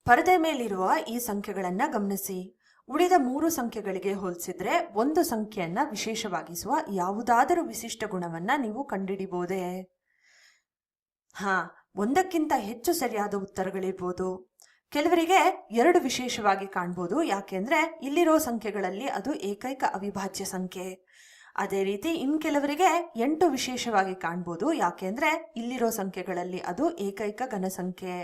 ಪರದೆ ಮೇಲಿರುವ ಈ ಸಂಖ್ಯೆಗಳನ್ನ ಗಮನಿಸಿ. ಉಳಿದ 3 ಸಂಖ್ಯೆಗಳಿಗೆ ಹೋಲಿಸಿದ್ರೆ ಒಂದು ಸಂಖ್ಯೆಯನ್ನ ವಿಶೇಷವಾಗಿಸುವ ಯಾವುದಾದರೂ ವಿಶಿಷ್ಟ ಗುಣವನ್ನ ನೀವು ಕಂಡುಹಿಡಿಬಹುದೇ? ಒಂದಕ್ಕಿಂತ ಹೆಚ್ಚು ಸರಿಯಾದ ಉತ್ತರಗಳಿರ್ಬೋದು. ಕೆಲವರಿಗೆ 2 ವಿಶೇಷವಾಗಿ ಕಾಣ್ಬೋದು, ಯಾಕೆಂದ್ರೆ ಇಲ್ಲಿರೋ ಸಂಖ್ಯೆಗಳಲ್ಲಿ ಅದು ಏಕೈಕ ಅವಿಭಾಜ್ಯ ಸಂಖ್ಯೆ. ಅದೇ ರೀತಿ ಕೆಲವರಿಗೆ 8 ವಿಶೇಷವಾಗಿ ಕಾಣ್ಬೋದು, ಯಾಕೆಂದ್ರೆ ಇಲ್ಲಿರೋ ಸಂಖ್ಯೆಗಳಲ್ಲಿ ಅದು ಏಕೈಕ ಘನ ಸಂಖ್ಯೆ.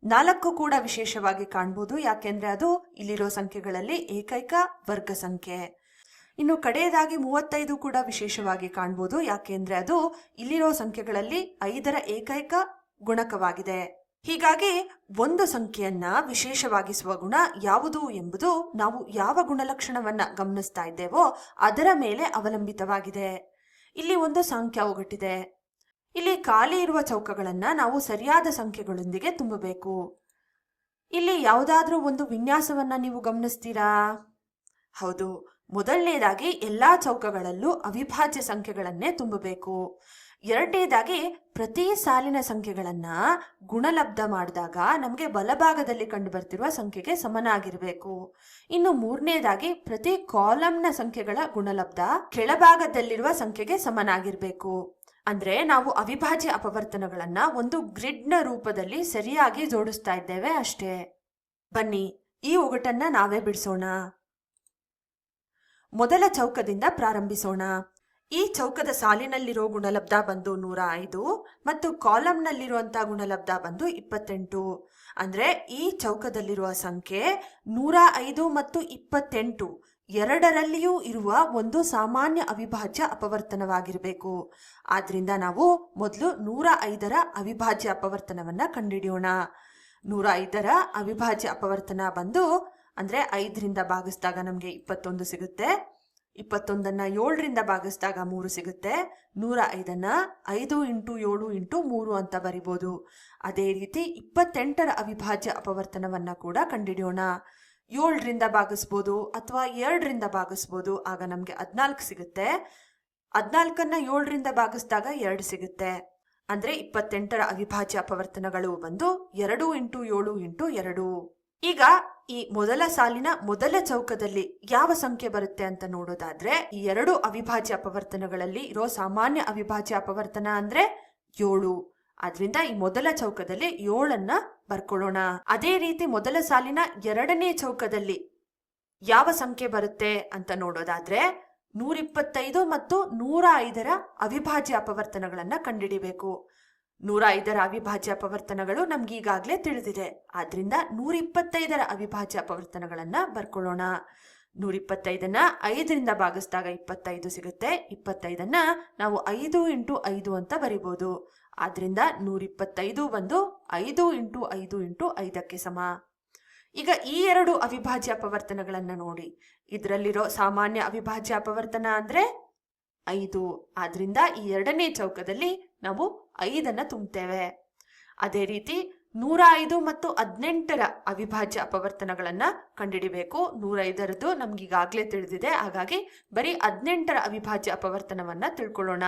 4 ಕೂಡ ವಿಶೇಷವಾಗಿ ಕಾಣ್ಬೋದು, ಯಾಕೆಂದ್ರೆ ಅದು ಇಲ್ಲಿರೋ ಸಂಖ್ಯೆಗಳಲ್ಲಿ ಏಕೈಕ ವರ್ಗ ಸಂಖ್ಯೆ. ಇನ್ನು ಕಡೆಯದಾಗಿ 35 ಕೂಡ ವಿಶೇಷವಾಗಿ ಕಾಣ್ಬೋದು, ಯಾಕೆಂದ್ರೆ ಅದು ಇಲ್ಲಿರೋ ಸಂಖ್ಯೆಗಳಲ್ಲಿ 5ರ ಏಕೈಕ ಗುಣಕವಾಗಿದೆ. ಹೀಗಾಗಿ ಒಂದು ಸಂಖ್ಯೆಯನ್ನ ವಿಶೇಷವಾಗಿಸುವ ಗುಣ ಯಾವುದು ಎಂಬುದು ನಾವು ಯಾವ ಗುಣಲಕ್ಷಣವನ್ನ ಗಮನಿಸ್ತಾ ಇದ್ದೇವೋ ಅದರ ಮೇಲೆ ಅವಲಂಬಿತವಾಗಿದೆ. ಇಲ್ಲಿ ಒಂದು ಸಂಖ್ಯಾ ಒಗಟಿದೆ. ಇಲ್ಲಿ ಖಾಲಿ ಇರುವ ಚೌಕಗಳನ್ನ ನಾವು ಸರಿಯಾದ ಸಂಖ್ಯೆಗಳೊಂದಿಗೆ ತುಂಬಬೇಕು. ಇಲ್ಲಿ ಯಾವುದಾದ್ರೂ ಒಂದು ವಿನ್ಯಾಸವನ್ನ ನೀವು ಗಮನಿಸ್ತೀರಾ? ಹೌದು, ಮೊದಲನೇದಾಗಿ ಎಲ್ಲಾ ಚೌಕಗಳಲ್ಲೂ ಅವಿಭಾಜ್ಯ ಸಂಖ್ಯೆಗಳನ್ನೇ ತುಂಬಬೇಕು. ಎರಡನೇದಾಗಿ ಪ್ರತಿ ಸಾಲಿನ ಸಂಖ್ಯೆಗಳನ್ನ ಗುಣಲಬ್ಧ ಮಾಡಿದಾಗ ನಮಗೆ ಬಲಭಾಗದಲ್ಲಿ ಕಂಡು ಬರ್ತಿರುವ ಸಂಖ್ಯೆಗೆ ಸಮನಾಗಿರಬೇಕು. ಇನ್ನು ಮೂರನೇದಾಗಿ ಪ್ರತಿ ಕಾಲಂನ ಸಂಖ್ಯೆಗಳ ಗುಣಲಬ್ಧ ಕೆಳಭಾಗದಲ್ಲಿರುವ ಸಂಖ್ಯೆಗೆ ಸಮನಾಗಿರ್ಬೇಕು. ಅಂದ್ರೆ ನಾವು ಅವಿಭಾಜ್ಯ ಅಪವರ್ತನಗಳನ್ನ ಒಂದು ಗ್ರಿಡ್ನ ರೂಪದಲ್ಲಿ ಸರಿಯಾಗಿ ಜೋಡಿಸ್ತಾ ಇದ್ದೇವೆ ಅಷ್ಟೇ. ಬನ್ನಿ ಈ ಒಗಟನ್ನ ನಾವೇ ಬಿಡಿಸೋಣ. ಮೊದಲ ಚೌಕದಿಂದ ಪ್ರಾರಂಭಿಸೋಣ. ಈ ಚೌಕದ ಸಾಲಿನಲ್ಲಿರೋ ಗುಣಲಬ್ಧ ಬಂದು 105 ಮತ್ತು ಕಾಲಂನಲ್ಲಿರುವಂತಹ ಗುಣಲಬ್ಧ ಬಂದು 28. ಅಂದ್ರೆ ಈ ಚೌಕದಲ್ಲಿರುವ ಸಂಖ್ಯೆ 105 ಮತ್ತು 28 ಎರಡರಲ್ಲಿಯೂ ಇರುವ ಒಂದು ಸಾಮಾನ್ಯ ಅವಿಭಾಜ್ಯ ಅಪವರ್ತನವಾಗಿರಬೇಕು. ಆದ್ರಿಂದ ನಾವು ಮೊದಲು 105ರ ಅವಿಭಾಜ್ಯ ಅಪವರ್ತನವನ್ನ ಕಂಡುಹಿಡಿಯೋಣ. 105ರ ಅವಿಭಾಜ್ಯ ಅಪವರ್ತನ ಬಂದು ಅಂದ್ರೆ 5ರಿಂದ ಭಾಗಿಸಿದಾಗ ನಮಗೆ 21 ಸಿಗುತ್ತೆ. 21ನ್ನ 7ರಿಂದ ಭಾಗಿಸಿದಾಗ 3 ಸಿಗುತ್ತೆ. 105ನ್ನ 5 × 7 × 3 ಅಂತ ಬರಿಬೋದು. ಅದೇ ರೀತಿ 28ರ ಅವಿಭಾಜ್ಯ ಅಪವರ್ತನವನ್ನ ಕೂಡ ಕಂಡುಹಿಡಿಯೋಣ. 7ರಿಂದ ಭಾಗಿಸ್ಬೋದು ಅಥವಾ 2ರಿಂದ ಭಾಗಿಸ್ಬೋದು, ಆಗ ನಮಗೆ 14 ಸಿಗುತ್ತೆ. 14ನ್ನ 7ರಿಂದ ಭಾಗಿಸಿದಾಗ 2 ಸಿಗುತ್ತೆ. ಅಂದ್ರೆ 28ರ ಅವಿಭಾಜ್ಯ ಅಪವರ್ತನಗಳು ಬಂದು 2 × 7 × 2. ಈಗ ಈ ಮೊದಲ ಸಾಲಿನ ಮೊದಲ ಚೌಕದಲ್ಲಿ ಯಾವ ಸಂಖ್ಯೆ ಬರುತ್ತೆ ಅಂತ ನೋಡೋದಾದ್ರೆ ಈ 2 ಅವಿಭಾಜ್ಯ ಅಪವರ್ತನಗಳಲ್ಲಿ ಇರೋ ಸಾಮಾನ್ಯ ಅವಿಭಾಜ್ಯ ಅಪವರ್ತನ ಅಂದ್ರೆ 7. ಆದ್ರಿಂದ ಈ ಮೊದಲ ಚೌಕದಲ್ಲಿ 7ಅನ್ನ ಬರ್ಕೊಳ್ಳೋಣ. ಅದೇ ರೀತಿ ಮೊದಲ ಸಾಲಿನ ಎರಡನೇ ಚೌಕದಲ್ಲಿ ಯಾವ ಸಂಖ್ಯೆ ಬರುತ್ತೆ ಅಂತ ನೋಡೋದಾದ್ರೆ 125 ಮತ್ತು 105ರ ಅವಿಭಾಜ್ಯ ಅಪವರ್ತನಗಳನ್ನ ಕಂಡುಹಿಡಿಬೇಕು. 105ರ ಅವಿಭಾಜ್ಯ ಅಪವರ್ತನಗಳು ನಮ್ಗೆ ಈಗಾಗಲೇ ತಿಳಿದಿದೆ. ಆದ್ರಿಂದ 125ರ ಅವಿಭಾಜ್ಯ ಅಪವರ್ತನಗಳನ್ನ ಬರ್ಕೊಳ್ಳೋಣ. 125ನ್ನ 5ರಿಂದ ಭಾಗಿಸಿದಾಗ 25 ಸಿಗುತ್ತೆ. 25ನ್ನ ನಾವು 5 × 5 ಅಂತ ಬರಿಬೋದು. ಆದ್ರಿಂದ 125 ಬಂದು 5 × 5 × 5ಕ್ಕೆ ಸಮ. ಈಗ ಈ 2 ಅವಿಭಾಜ್ಯ ಅಪವರ್ತನಗಳನ್ನ ನೋಡಿ. ಇದರಲ್ಲಿರೋ ಸಾಮಾನ್ಯ ಅವಿಭಾಜ್ಯ ಅಪವರ್ತನ ಅಂದ್ರೆ 5. ಆದ್ರಿಂದ ಈ ಎರಡನೇ ಚೌಕದಲ್ಲಿ ನಾವು 5ಅನ್ನ ತುಂಬುತ್ತೇವೆ. ಅದೇ ರೀತಿ 105 ಮತ್ತು 18ರ ಅವಿಭಾಜ್ಯ ಅಪವರ್ತನಗಳನ್ನ ಕಂಡುಹಿಡಿಬೇಕು. 105ರದ್ದು ನಮ್ಗೆ ಈಗಾಗಲೇ ತಿಳಿದಿದೆ, ಹಾಗಾಗಿ ಬರೀ 18ರ ಅವಿಭಾಜ್ಯ ಅಪವರ್ತನವನ್ನ ತಿಳ್ಕೊಳ್ಳೋಣ.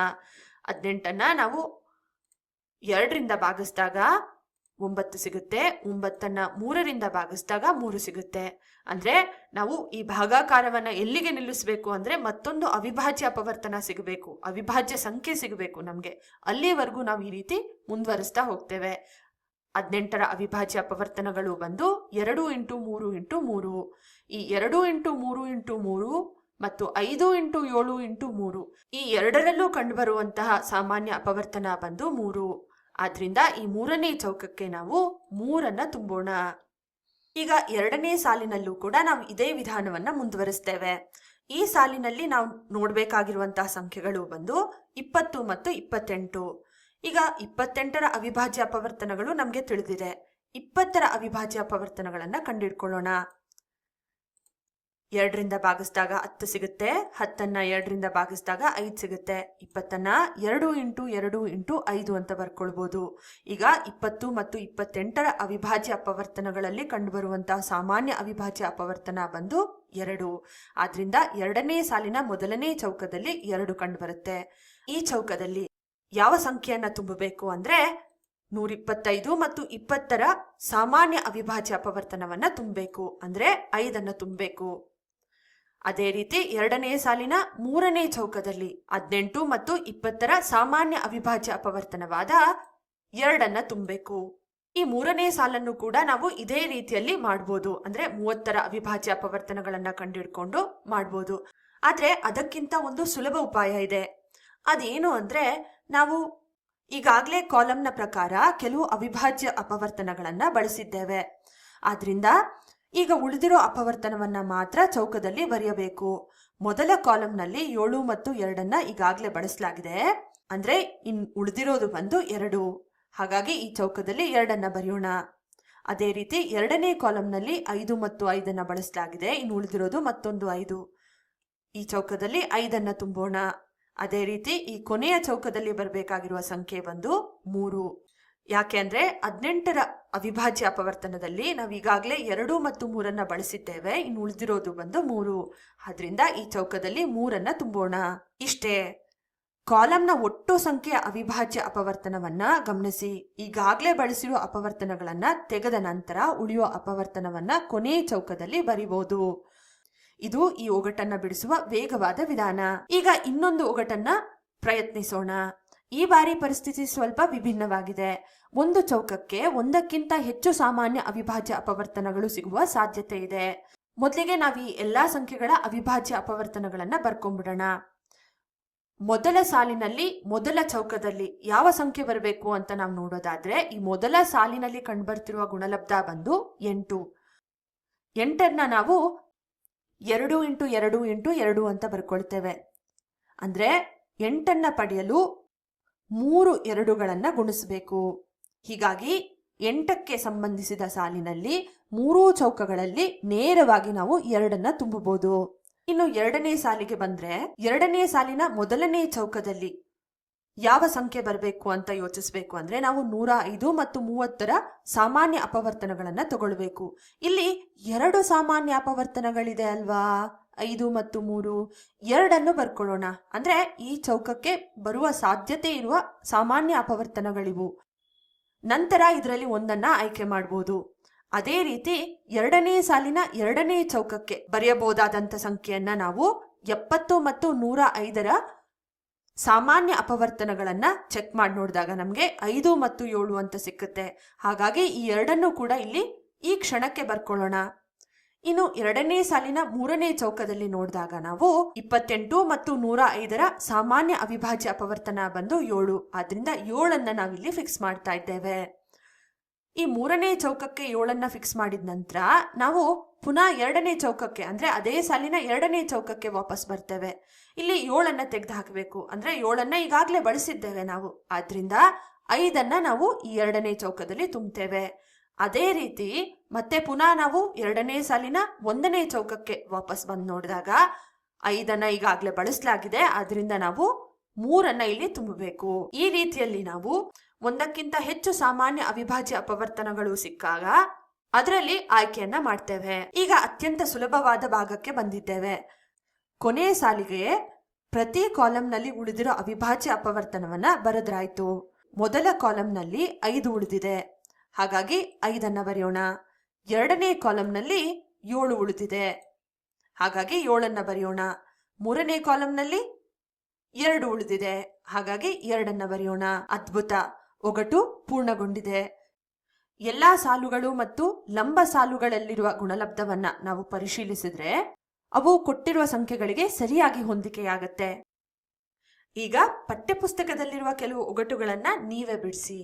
18ನ್ನ ನಾವು 2ರಿಂದ ಭಾಗಿಸಿದಾಗ 9 ಸಿಗುತ್ತೆ. 9ನ್ನ 3ರಿಂದ ಭಾಗಿಸಿದಾಗ 3 ಸಿಗುತ್ತೆ. ಅಂದ್ರೆ ನಾವು ಈ ಭಾಗಾಕಾರವನ್ನ ಎಲ್ಲಿಗೆ ನಿಲ್ಲಿಸಬೇಕು ಅಂದ್ರೆ ಮತ್ತೊಂದು ಅವಿಭಾಜ್ಯ ಅಪವರ್ತನ ಸಿಗಬೇಕು, ಅವಿಭಾಜ್ಯ ಸಂಖ್ಯೆ ಸಿಗಬೇಕು ನಮ್ಗೆ. ಅಲ್ಲಿವರೆಗೂ ನಾವು ಈ ರೀತಿ ಮುಂದುವರಿಸ್ತಾ ಹೋಗ್ತೇವೆ. 18ರ ಅವಿಭಾಜ್ಯ ಅಪವರ್ತನಗಳು ಬಂದು 2 × 3 × 3. ಈ 2 × 3 × 3 ಮತ್ತು 5 × 7 × 3 ಈ ಎರಡರಲ್ಲೂ ಕಂಡುಬರುವಂತಹ ಸಾಮಾನ್ಯ ಅಪವರ್ತನ ಬಂದು 3. ಆದ್ರಿಂದ ಈ 3ನೇ ಚೌಕಕ್ಕೆ ನಾವು 3ಅನ್ನ ತುಂಬೋಣ. ಈಗ ಎರಡನೇ ಸಾಲಿನಲ್ಲೂ ಕೂಡ ನಾವು ಇದೇ ವಿಧಾನವನ್ನ ಮುಂದುವರಿಸ್ತೇವೆ. ಈ ಸಾಲಿನಲ್ಲಿ ನಾವು ನೋಡ್ಬೇಕಾಗಿರುವಂತಹ ಸಂಖ್ಯೆಗಳು ಬಂದು 20 ಮತ್ತು 28. ಈಗ 28ರ ಅವಿಭಾಜ್ಯ ಅಪವರ್ತನಗಳು ನಮ್ಗೆ ತಿಳಿದಿದೆ. 20ರ ಅವಿಭಾಜ್ಯ ಅಪವರ್ತನಗಳನ್ನ ಕಂಡುಹಿಡ್ಕೊಳ್ಳೋಣ. 2ರಿಂದ ಭಾಗಿಸಿದಾಗ 10 ಸಿಗುತ್ತೆ. 10ನ್ನ 2ರಿಂದ ಭಾಗಿಸಿದಾಗ 5 ಸಿಗುತ್ತೆ. 20ನ್ನ 2 × 2 × 5 ಅಂತ ಬರ್ಕೊಳ್ಬಹುದು. ಈಗ 20 ಮತ್ತು 28ರ ಅವಿಭಾಜ್ಯ ಅಪವರ್ತನಗಳಲ್ಲಿ ಕಂಡುಬರುವಂತಹ ಸಾಮಾನ್ಯ ಅವಿಭಾಜ್ಯ ಅಪವರ್ತನ ಬಂದು 2. ಆದ್ರಿಂದ ಎರಡನೇ ಸಾಲಿನ ಮೊದಲನೇ ಚೌಕದಲ್ಲಿ 2 ಕಂಡು ಬರುತ್ತೆ. ಈ ಚೌಕದಲ್ಲಿ ಯಾವ ಸಂಖ್ಯೆಯನ್ನ ತುಂಬಬೇಕು ಅಂದ್ರೆ 125 ಮತ್ತು 20ರ ಸಾಮಾನ್ಯ ಅವಿಭಾಜ್ಯ ಅಪವರ್ತನವನ್ನ ತುಂಬಬೇಕು. ಅಂದ್ರೆ 5 ತುಂಬಬೇಕು. ಅದೇ ರೀತಿ ಎರಡನೇ ಸಾಲಿನ ಮೂರನೇ ಚೌಕದಲ್ಲಿ 18 ಮತ್ತು 20ರ ಸಾಮಾನ್ಯ ಅವಿಭಾಜ್ಯ ಅಪವರ್ತನವಾದ 2 ತುಂಬಬೇಕು. ಈ ಮೂರನೇ ಸಾಲನ್ನು ಕೂಡ ನಾವು ಇದೇ ರೀತಿಯಲ್ಲಿ ಮಾಡ್ಬೋದು. ಅಂದ್ರೆ 30ರ ಅವಿಭಾಜ್ಯ ಅಪವರ್ತನಗಳನ್ನ ಕಂಡುಹಿಡ್ಕೊಂಡು ಮಾಡ್ಬೋದು. ಆದ್ರೆ ಅದಕ್ಕಿಂತ ಒಂದು ಸುಲಭ ಉಪಾಯ ಇದೆ. ಅದೇನು ಅಂದ್ರೆ, ನಾವು ಈಗಾಗಲೇ ಕಾಲಂನ ಪ್ರಕಾರ ಕೆಲವು ಅವಿಭಾಜ್ಯ ಅಪವರ್ತನಗಳನ್ನ ಬಳಸಿದ್ದೇವೆ. ಆದ್ರಿಂದ ಈಗ ಉಳಿದಿರೋ ಅಪವರ್ತನವನ್ನ ಮಾತ್ರ ಚೌಕದಲ್ಲಿ ಬರೆಯಬೇಕು. ಮೊದಲ ಕಾಲಂನಲ್ಲಿ 7 ಮತ್ತು 2 ಈಗಾಗಲೇ ಬಳಸಲಾಗಿದೆ. ಅಂದ್ರೆ ಉಳಿದಿರೋದು ಬಂದು 2. ಹಾಗಾಗಿ ಈ ಚೌಕದಲ್ಲಿ 2 ಬರೆಯೋಣ. ಅದೇ ರೀತಿ ಎರಡನೇ ಕಾಲಂನಲ್ಲಿ 5 ಮತ್ತು 5 ಬಳಸಲಾಗಿದೆ. ಇನ್ನು ಉಳಿದಿರೋದು ಮತ್ತೊಂದು 5. ಈ ಚೌಕದಲ್ಲಿ 5 ತುಂಬೋಣ. ಅದೇ ರೀತಿ ಈ ಕೊನೆಯ ಚೌಕದಲ್ಲಿ ಬರಬೇಕಾಗಿರುವ ಸಂಖ್ಯೆ ಬಂದು 3. ಯಾಕೆ ಅಂದ್ರೆ 18ರ ಅವಿಭಾಜ್ಯ ಅಪವರ್ತನದಲ್ಲಿ ನಾವು ಈಗಾಗಲೇ 2 ಮತ್ತು 3 ಬಳಸಿದ್ದೇವೆ. ಇನ್ನು ಉಳಿದಿರೋದು ಬಂದು 3. ಆದ್ರಿಂದ ಈ ಚೌಕದಲ್ಲಿ 3 ತುಂಬೋಣ. ಇಷ್ಟೇ. ಕಾಲಂನ ಒಟ್ಟು ಸಂಖ್ಯೆಯ ಅವಿಭಾಜ್ಯ ಅಪವರ್ತನವನ್ನ ಗಮನಿಸಿ. ಈಗಾಗಲೇ ಬಳಸಿರುವ ಅಪವರ್ತನಗಳನ್ನ ತೆಗೆದ ನಂತರ ಉಳಿಯುವ ಅಪವರ್ತನವನ್ನ ಕೊನೆಯ ಚೌಕದಲ್ಲಿ ಬರಿಬಹುದು. ಇದು ಈ ಒಗಟನ್ನ ಬಿಡಿಸುವ ವೇಗವಾದ ವಿಧಾನ. ಈಗ ಇನ್ನೊಂದು ಒಗಟನ್ನ ಪ್ರಯತ್ನಿಸೋಣ. ಈ ಬಾರಿ ಪರಿಸ್ಥಿತಿ ಸ್ವಲ್ಪ ವಿಭಿನ್ನವಾಗಿದೆ. ಒಂದು ಚೌಕಕ್ಕೆ ಒಂದಕ್ಕಿಂತ ಹೆಚ್ಚು ಸಾಮಾನ್ಯ ಅವಿಭಾಜ್ಯ ಅಪವರ್ತನಗಳು ಸಿಗುವ ಸಾಧ್ಯತೆ ಇದೆ. ಮೊದಲಿಗೆ ನಾವು ಈ ಎಲ್ಲಾ ಸಂಖ್ಯೆಗಳ ಅವಿಭಾಜ್ಯ ಅಪವರ್ತನಗಳನ್ನ ಬರ್ಕೊಂಡ್ಬಿಡೋಣ. ಮೊದಲ ಸಾಲಿನಲ್ಲಿ ಮೊದಲ ಚೌಕದಲ್ಲಿ ಯಾವ ಸಂಖ್ಯೆ ಬರಬೇಕು ಅಂತ ನಾವು ನೋಡೋದಾದ್ರೆ, ಈ ಮೊದಲ ಸಾಲಿನಲ್ಲಿ ಕಂಡುಬರ್ತಿರುವ ಗುಣಲಬ್ಧ ಬಂದು 8. 8 ನಾವು 2 × 2 × 2 ಅಂತ ಬರ್ಕೊಳ್ತೇವೆ. ಅಂದ್ರೆ 8 ಪಡೆಯಲು 3 2ಗಳನ್ನ ಗುಣಿಸಬೇಕು. ಹೀಗಾಗಿ 8ಕ್ಕೆ ಸಂಬಂಧಿಸಿದ ಸಾಲಿನಲ್ಲಿ 3 ಚೌಕಗಳಲ್ಲಿ ನೇರವಾಗಿ ನಾವು 2 ತುಂಬಬಹುದು. ಇನ್ನು ಎರಡನೇ ಸಾಲಿಗೆ ಬಂದ್ರೆ, ಎರಡನೇ ಸಾಲಿನ ಮೊದಲನೇ ಚೌಕದಲ್ಲಿ ಯಾವ ಸಂಖ್ಯೆ ಬರಬೇಕು ಅಂತ ಯೋಚಿಸಬೇಕು. ಅಂದ್ರೆ ನಾವು 105 ಮತ್ತು 30ರ ಸಾಮಾನ್ಯ ಅಪವರ್ತನಗಳನ್ನ ತಗೊಳ್ಬೇಕು. ಇಲ್ಲಿ 2 ಸಾಮಾನ್ಯ ಅಪವರ್ತನಗಳಿದೆ ಅಲ್ವಾ, 5 ಮತ್ತು 3. 2 ಬರ್ಕೊಳ್ಳೋಣ. ಅಂದ್ರೆ ಈ ಚೌಕಕ್ಕೆ ಬರುವ ಸಾಧ್ಯತೆ ಇರುವ ಸಾಮಾನ್ಯ ಅಪವರ್ತನಗಳಿವು. ನಂತರ ಇದರಲ್ಲಿ ಒಂದನ್ನ ಆಯ್ಕೆ ಮಾಡಬಹುದು. ಅದೇ ರೀತಿ ಎರಡನೇ ಸಾಲಿನ ಎರಡನೇ ಚೌಕಕ್ಕೆ ಬರೆಯಬಹುದಾದಂಥ ಸಂಖ್ಯೆಯನ್ನ ನಾವು 70 ಮತ್ತು 105ರ ಸಾಮಾನ್ಯ ಅಪವರ್ತನಗಳನ್ನ ಚೆಕ್ ಮಾಡಿ ನೋಡಿದಾಗ ನಮಗೆ 5 ಮತ್ತು 7 ಅಂತ ಸಿಕ್ಕುತ್ತೆ. ಹಾಗಾಗಿ ಈ 2 ಕೂಡ ಇಲ್ಲಿ ಈ ಕ್ಷಣಕ್ಕೆ ಬರ್ಕೊಳ್ಳೋಣ. ಇನ್ನು ಎರಡನೇ ಸಾಲಿನ ಮೂರನೇ ಚೌಕದಲ್ಲಿ ನೋಡಿದಾಗ ನಾವು 28 ಮತ್ತು 105ರ ಸಾಮಾನ್ಯ ಅವಿಭಾಜ್ಯ ಅಪವರ್ತನ ಬಂದು 7. ಆದ್ರಿಂದ 7 ನಾವಿಲ್ಲಿ ಫಿಕ್ಸ್ ಮಾಡ್ತಾ ಇದ್ದೇವೆ. ಈ ಮೂರನೇ ಚೌಕಕ್ಕೆ 7 ಫಿಕ್ಸ್ ಮಾಡಿದ ನಂತರ ನಾವು ಪುನಃ ಎರಡನೇ ಚೌಕಕ್ಕೆ ಅಂದ್ರೆ ಅದೇ ಸಾಲಿನ ಎರಡನೇ ಚೌಕಕ್ಕೆ ವಾಪಸ್ ಬರ್ತೇವೆ. ಇಲ್ಲಿ 7 ತೆಗೆದು ಹಾಕಬೇಕು. ಅಂದ್ರೆ 7 ಈಗಾಗಲೇ ಬಳಸಿದ್ದೇವೆ ನಾವು. ಆದ್ರಿಂದ 5 ನಾವು ಈ ಎರಡನೇ ಚೌಕದಲ್ಲಿ ತುಂಬುತ್ತೇವೆ. ಅದೇ ರೀತಿ ಮತ್ತೆ ಪುನಃ ನಾವು ಎರಡನೇ ಸಾಲಿನ 1ನೇ ಚೌಕಕ್ಕೆ ವಾಪಸ್ ಬಂದು ನೋಡಿದಾಗ 5 ಈಗಾಗಲೇ ಬಳಸಲಾಗಿದೆ. ಆದ್ರಿಂದ ನಾವು 3 ಇಲ್ಲಿ ತುಂಬಬೇಕು. ಈ ರೀತಿಯಲ್ಲಿ ನಾವು ಒಂದಕ್ಕಿಂತ ಹೆಚ್ಚು ಸಾಮಾನ್ಯ ಅವಿಭಾಜ್ಯ ಅಪವರ್ತನಗಳು ಸಿಕ್ಕಾಗ ಅದರಲ್ಲಿ ಆಯ್ಕೆಯನ್ನ ಮಾಡ್ತೇವೆ. ಈಗ ಅತ್ಯಂತ ಸುಲಭವಾದ ಭಾಗಕ್ಕೆ ಬಂದಿದ್ದೇವೆ. ಕೊನೆಯ ಸಾಲಿಗೆ ಪ್ರತಿ ಕಾಲಂನಲ್ಲಿ ಉಳಿದಿರೋ ಅವಿಭಾಜ್ಯ ಅಪವರ್ತನವನ್ನ ಬರೆದ್ರಾಯ್ತು. ಮೊದಲ ಕಾಲಂನಲ್ಲಿ 5 ಉಳಿದಿದೆ. ಹಾಗಾಗಿ 5 ಬರೆಯೋಣ. ಎರಡನೇ ಕಾಲಂನಲ್ಲಿ 7 ಉಳಿದಿದೆ. ಹಾಗಾಗಿ 7 ಬರೆಯೋಣ. ಮೂರನೇ ಕಾಲಂನಲ್ಲಿ 2 ಉಳಿದಿದೆ. ಹಾಗಾಗಿ 2 ಬರೆಯೋಣ. ಅದ್ಭುತ, ಒಗಟು ಪೂರ್ಣಗೊಂಡಿದೆ. ಎಲ್ಲಾ ಸಾಲುಗಳು ಮತ್ತು ಲಂಬ ಸಾಲುಗಳಲ್ಲಿರುವ ಗುಣಲಬ್ಧವನ್ನ ನಾವು ಪರಿಶೀಲಿಸಿದ್ರೆ ಅವು ಕೊಟ್ಟಿರುವ ಸಂಖ್ಯೆಗಳಿಗೆ ಸರಿಯಾಗಿ ಹೊಂದಿಕೆಯಾಗತ್ತೆ. ಈಗ ಪಠ್ಯಪುಸ್ತಕದಲ್ಲಿರುವ ಕೆಲವು ಒಗಟುಗಳನ್ನ ನೀವೇ ಬಿಡಿಸಿ.